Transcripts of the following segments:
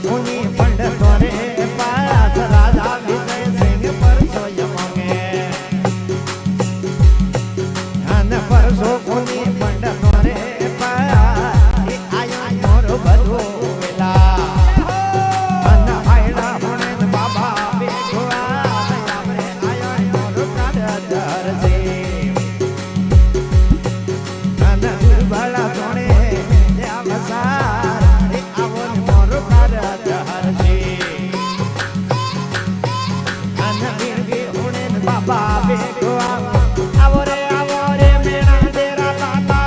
मुनि पंडित रे पास राजा विजय सिंह परसो यमोगे अन परसो मुनि पंडित रे पास आया मोर बधो वेला अन आयड़ा होने बाबा बेगुआ हमरे आया मोर प्राण दर से अन बड़ा सोने बाबे को आवो रे मेरा तेरा लाला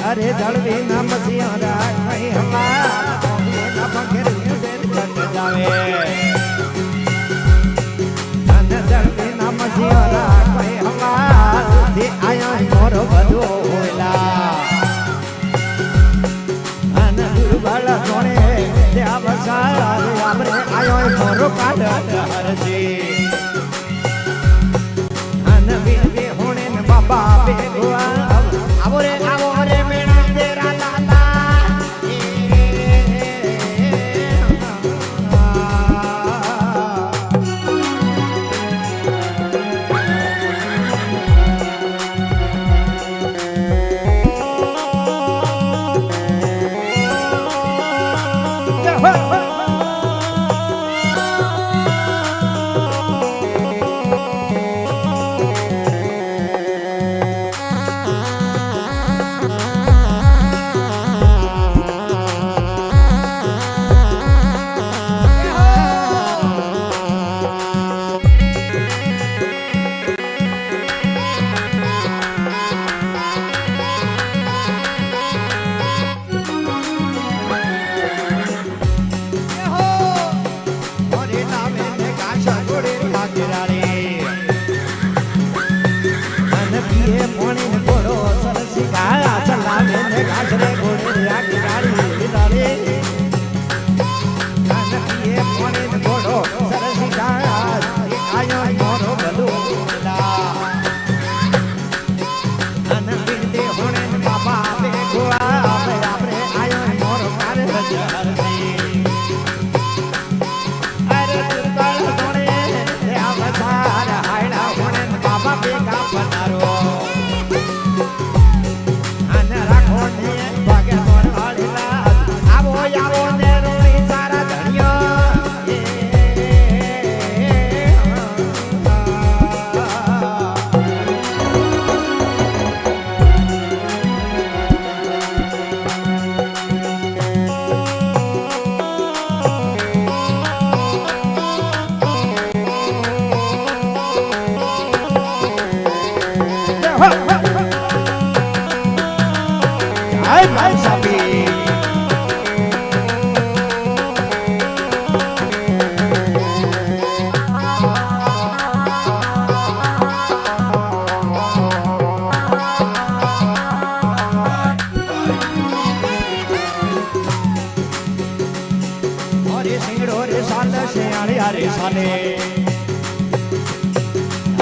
अरे जलदी नम सियारा भाई हमारा ना पखेर जुदेर कट जावे अन जलदी नम सियारा भाई हमारा दे आया मोर बधो होला अन गुरबाला सोने दे आवसार हमरे आयो मोर काट हरसी अन बिरबे होने न बाबा बेगुआ आवो रे मेरा तेरा लाला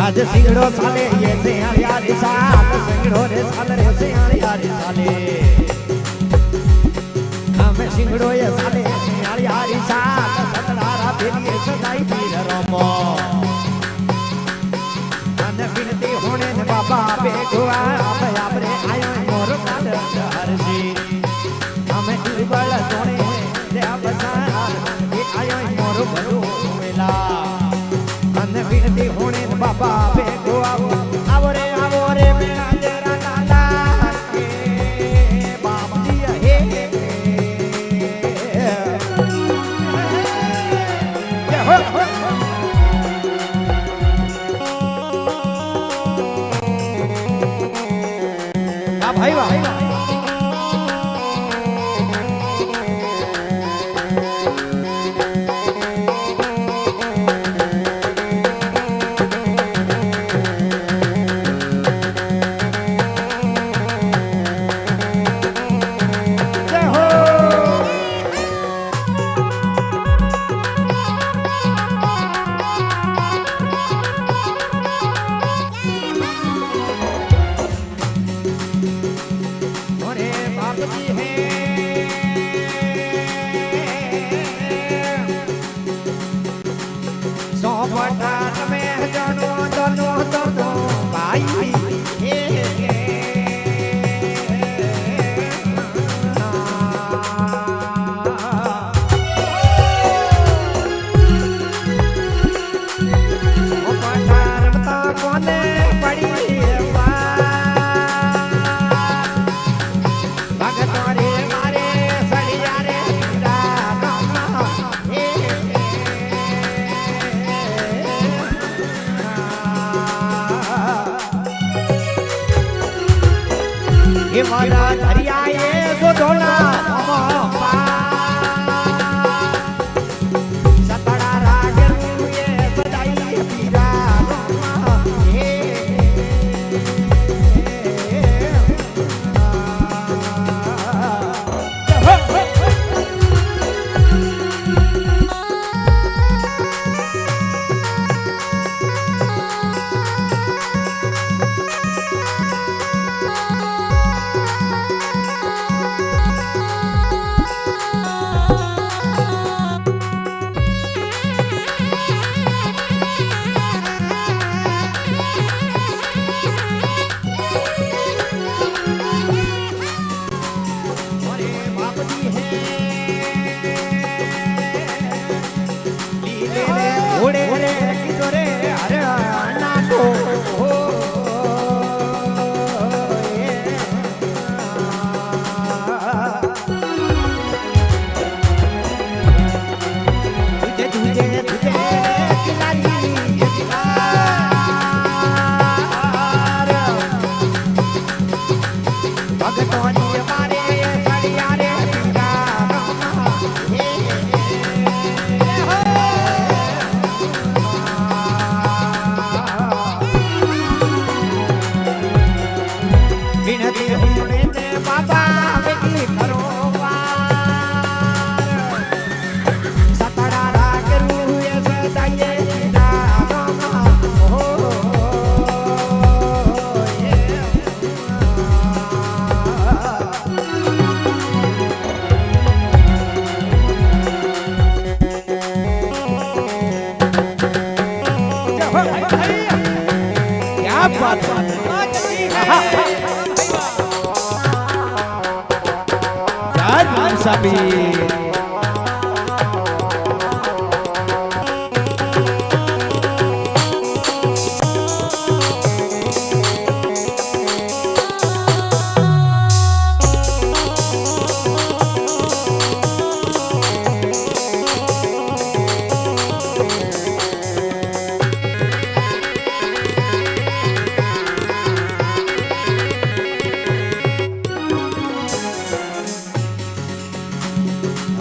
आज सिंगड़ो साले ये से यारी साल सिंगड़ो रे साल रे से यारी साले हमें सिंगड़ो ये साले यारी साल सतरारा फिर सदाई पीर रोमो अन बिनती होने बाबा बेगुआ आप रे आयो विनती होने बाबा बेगो आवो रे मेरा तेरा लाला के बाप जी हे भाई भाई वाला दरिया ये जो ढोला सतड़ा राग ये बजाई पीरा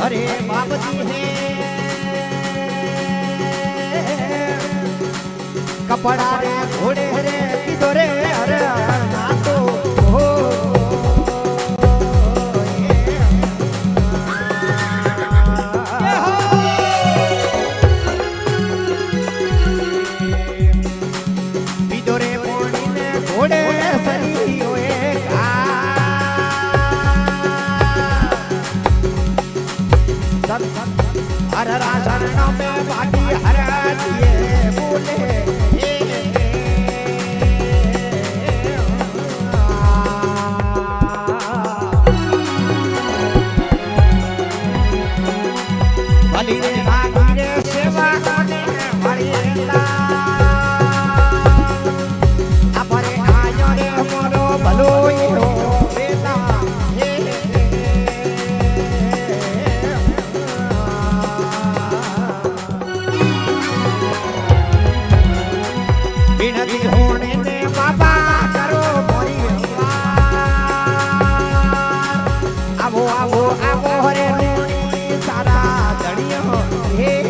अरे बाप जी है कपड़ा रे घोड़े रे किधो रे अरे ना तो हो बिदोरे पोड़ी ने घोड़े सरी होए हर राशन में बाटी हर दिए बोले भली रे भागी रे सेवा करने वाली આવો આવો રે રૂણી સારા ધણીઓ હે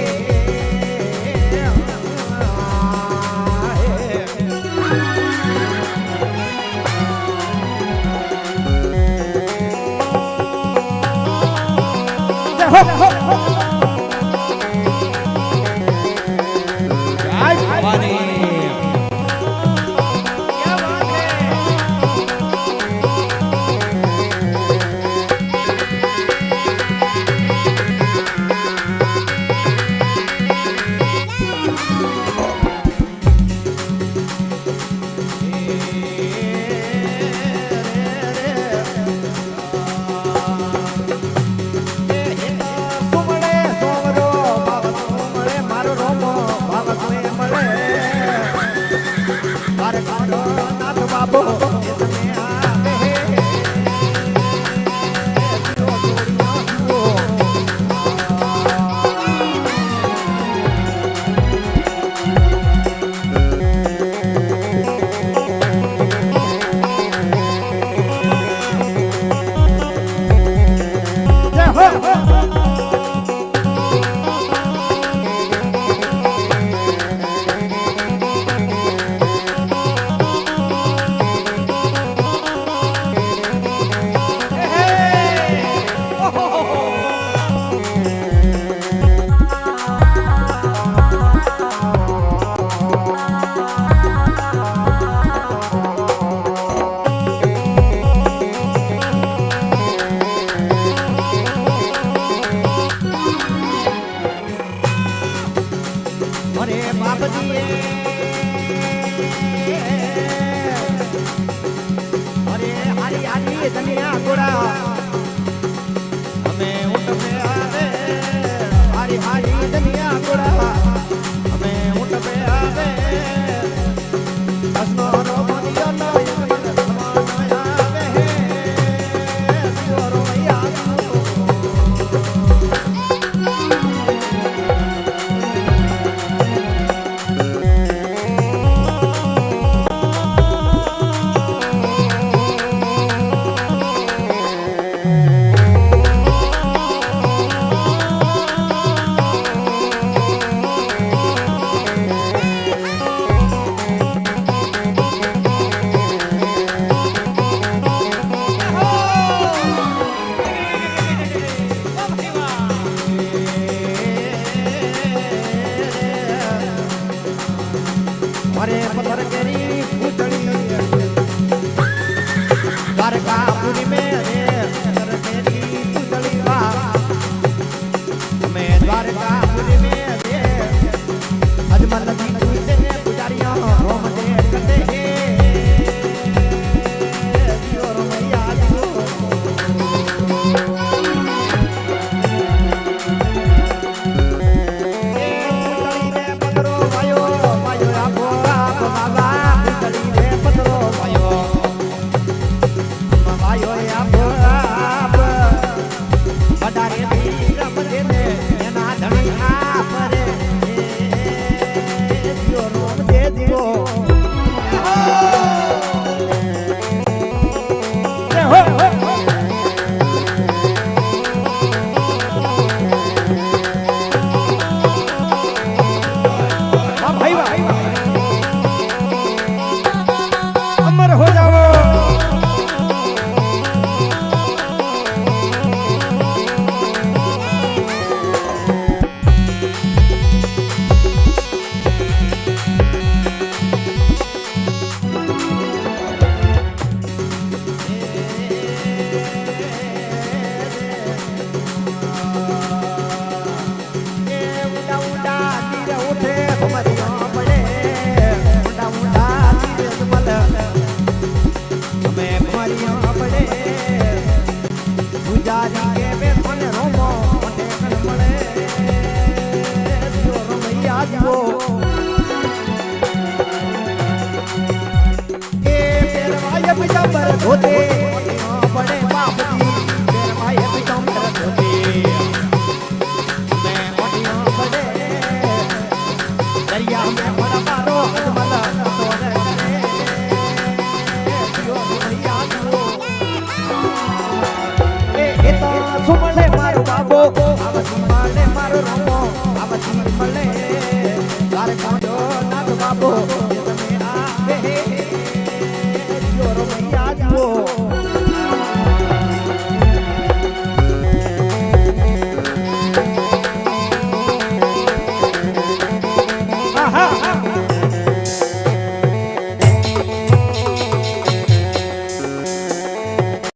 સુમલે મારો બાબો આવતી માલે મારો રમો